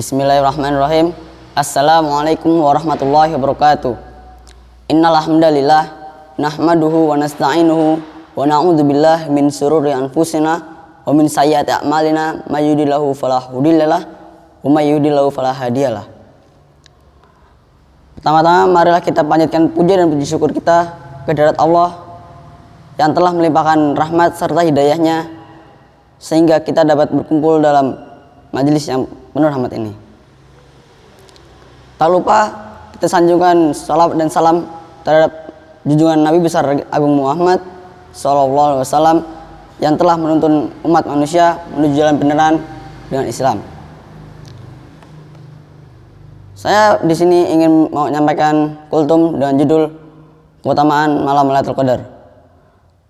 Bismillahirrahmanirrahim. Assalamualaikum warahmatullahi wabarakatuh. Innal hamdalillah nahmaduhu wa nasta'inuhu wa na'udzu billahi min shururi anfusina wa min sayyiati a'malina may yahdihillahu fala mudhillalah wa may yudhlil fala hadiyalah. Pertama-tama marilah kita panjatkan puja dan puji syukur kita kehadirat Allah yang telah melimpahkan rahmat serta hidayahnya sehingga kita dapat berkumpul dalam majelis yang penuh rahmat ini. Tak lupa kita sanjungkan salawat dan salam terhadap junjungan Nabi besar Agung Muhammad sallallahu alaihi wasallam yang telah menuntun umat manusia menuju jalan beneran dengan Islam. Saya di sini ingin menyampaikan kultum dengan judul keutamaan malam Lailatul Qadar.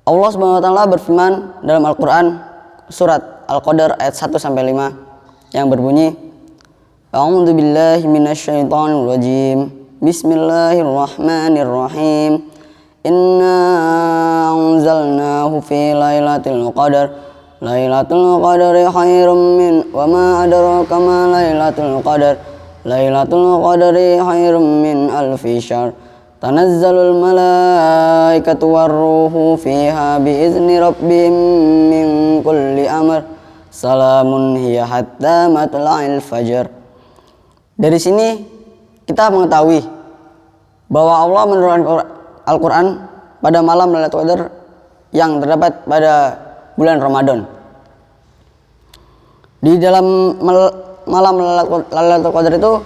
Allah Subhanahu wa taala berfirman dalam Al-Qur'an surat Al-Qadar ayat 1 sampai 5 yang berbunyi, A'udzu billahi minasyaitonir rajim. Bismillahirrahmanirrahim. Inna anzalnahu fi lailatul qadar. Lailatul qadari khairum min wa ma adraka ma lailatul qadar. Lailatul qadari khairum min alfi syahr. Tanazzalul malaikatu warruhu fiha biizni rabbihim min kulli amr. Salamun hiya hatta matla'il fajr. Dari sini kita mengetahui bahwa Allah menurunkan Al-Quran pada malam Lailatul Qadar yang terdapat pada bulan Ramadan. Di dalam malam Lailatul Qadar itu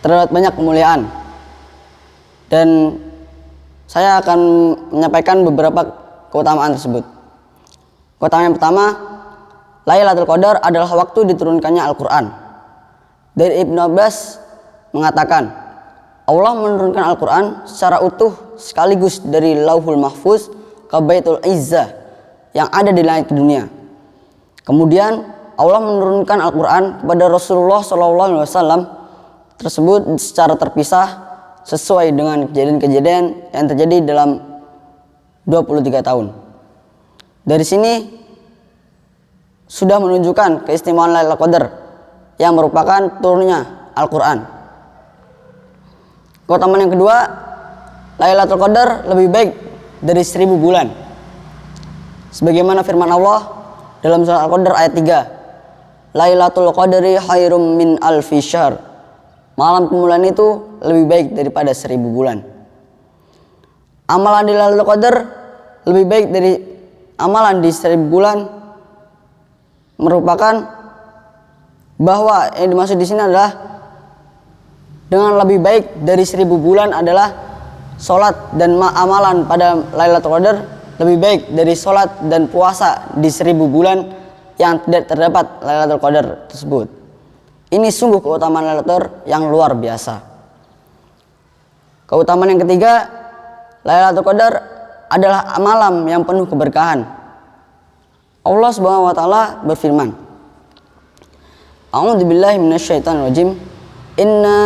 terdapat banyak kemuliaan, dan saya akan menyampaikan beberapa keutamaan tersebut. Keutamaan yang pertama, Lailatul Qadar adalah waktu diturunkannya Al-Quran. Dari Ibnu Abbas mengatakan, Allah menurunkan Al-Quran secara utuh sekaligus dari Lauhul Mahfuz ke Baitul Izzah yang ada di langit dunia. Kemudian Allah menurunkan Al-Quran kepada Rasulullah SAW tersebut secara terpisah sesuai dengan kejadian-kejadian yang terjadi dalam 23 tahun. Dari sini sudah menunjukkan keistimewaan Lailatul Qadar yang merupakan turunnya Al-Quran. Keutamaan yang kedua, Lailatul Qadar lebih baik dari 1000 bulan. Sebagaimana firman Allah dalam surah Al-Qadar ayat 3, Lailatul Qadri khairum min alfi syahr. Malam kemuliaan itu lebih baik daripada 1000 bulan. Amalan di Lailatul Qadar lebih baik dari amalan di 1000 bulan merupakan bahwa yang dimaksud di sini adalah dengan lebih baik dari 1000 bulan adalah sholat dan amalan pada Lailatul Qadar lebih baik dari sholat dan puasa di 1000 bulan yang tidak terdapat Lailatul Qadar tersebut. Ini sungguh keutamaan Lailatul Qadar yang luar biasa. Keutamaan yang ketiga, Lailatul Qadar adalah malam yang penuh keberkahan. Allah Subhanahu wa taala berfirman, A'udzu billahi minasyaitonir rajim. Inna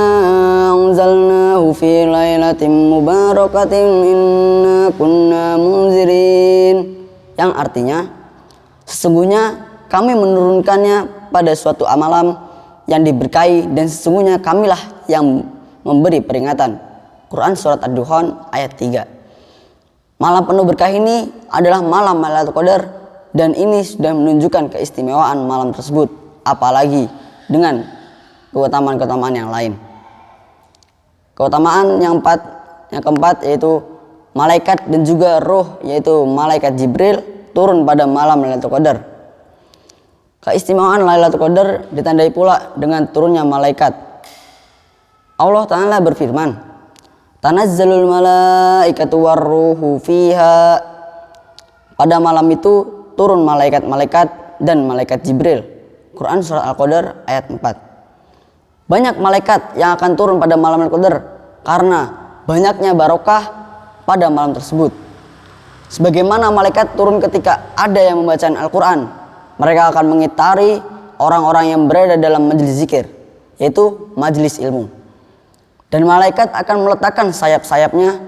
anzalnahu fi lailatin mubarakatin inna kunna munzirin. Yang artinya, sesungguhnya kami menurunkannya pada suatu malam yang diberkahi dan sesungguhnya kamilah yang memberi peringatan. Quran surat Ad-Dukhan ayat 3. Malam penuh berkah ini adalah malam Lailatul Qadar, dan ini sudah menunjukkan keistimewaan malam tersebut, apalagi dengan keutamaan-keutamaan yang lain. Keutamaan yang keempat yaitu malaikat dan juga roh, yaitu malaikat Jibril turun pada malam Lailatul Qadar. Keistimewaan Lailatul Qadar ditandai pula dengan turunnya malaikat. Allah Ta'ala berfirman, Tanazzalul malaikatu warruhu fiha. Pada malam itu turun malaikat-malaikat dan malaikat Jibril. Quran surat Al-Qadar ayat 4. Banyak malaikat yang akan turun pada malam Al-Qadar karena banyaknya barokah pada malam tersebut. Sebagaimana malaikat turun ketika ada yang membaca Al-Quran, mereka akan mengitari orang-orang yang berada dalam majelis zikir, yaitu majelis ilmu. Dan malaikat akan meletakkan sayap-sayapnya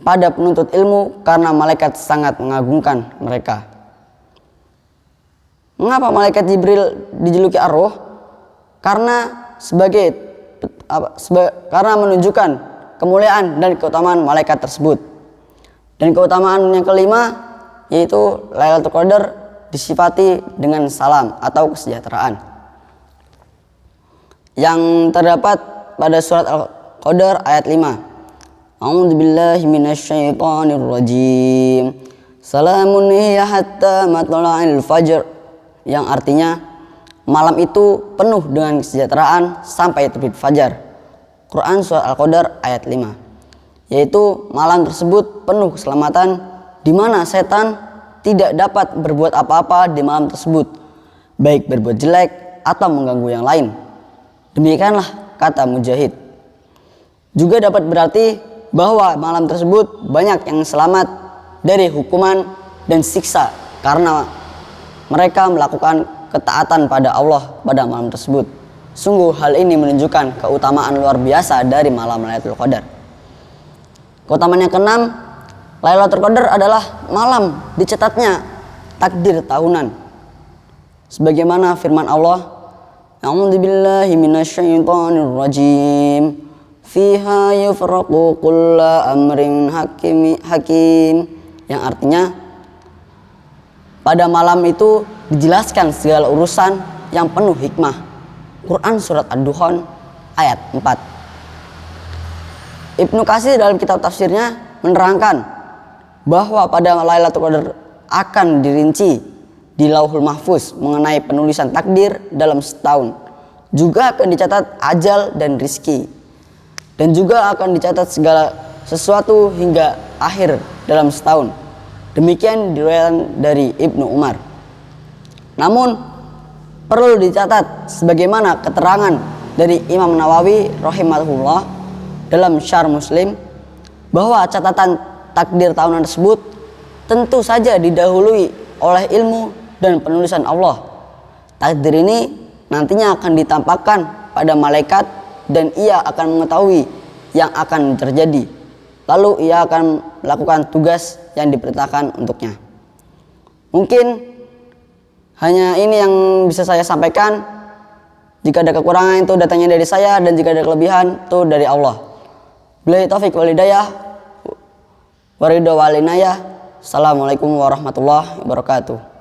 pada penuntut ilmu karena malaikat sangat mengagungkan mereka. Mengapa malaikat Jibril dijuluki Ar-Ruh? Karena karena menunjukkan kemuliaan dan keutamaan malaikat tersebut. Dan keutamaan yang kelima yaitu Lailatul Qadar disifati dengan salam atau kesejahteraan yang terdapat pada surat Al-Qadar ayat 5. A'udzubillahi minasyaitonirrajim. Salamun hiya hatta matla'il fajr, yang artinya malam itu penuh dengan kesejahteraan sampai terbit fajar. Quran surat Al-Qadar ayat 5. Yaitu malam tersebut penuh keselamatan, di mana setan tidak dapat berbuat apa-apa di malam tersebut, baik berbuat jelek atau mengganggu yang lain. Demikianlah kata Mujahid. Juga dapat berarti bahwa malam tersebut banyak yang selamat dari hukuman dan siksa karena mereka melakukan ketaatan pada Allah pada malam tersebut. Sungguh hal ini menunjukkan keutamaan luar biasa dari malam Lailatul Qadar. Keutamaan yang keenam, Lailatul Qadar adalah malam dicatatnya takdir tahunan. Sebagaimana firman Allah, A'udzubillahi minasyaitonirrajim. Fiha yufraqu kullu amrin hakim, yang artinya pada malam itu dijelaskan segala urusan yang penuh hikmah. Quran surat Ad-Dukhan ayat 4. Ibnu Katsir dalam kitab tafsirnya menerangkan bahwa pada Lailatul Qadar akan dirinci di Lauhul Mahfuz mengenai penulisan takdir dalam setahun. Juga akan dicatat ajal dan rizki, dan juga akan dicatat segala sesuatu hingga akhir dalam setahun. Demikian diriwayatkan dari Ibnu Umar. Namun perlu dicatat sebagaimana keterangan dari Imam Nawawi rahimahullah dalam Syarh Muslim, bahwa catatan takdir tahunan tersebut tentu saja didahului oleh ilmu dan penulisan Allah. Takdir ini nantinya akan ditampakkan pada malaikat dan ia akan mengetahui yang akan terjadi. Lalu ia akan melakukan tugas yang diperintahkan untuknya. Mungkin hanya ini yang bisa saya sampaikan. Jika ada kekurangan itu datangnya dari saya, dan jika ada kelebihan itu dari Allah. Billahi taufik wal hidayah wa ridha wal inayah. Assalamualaikum warahmatullahi wabarakatuh.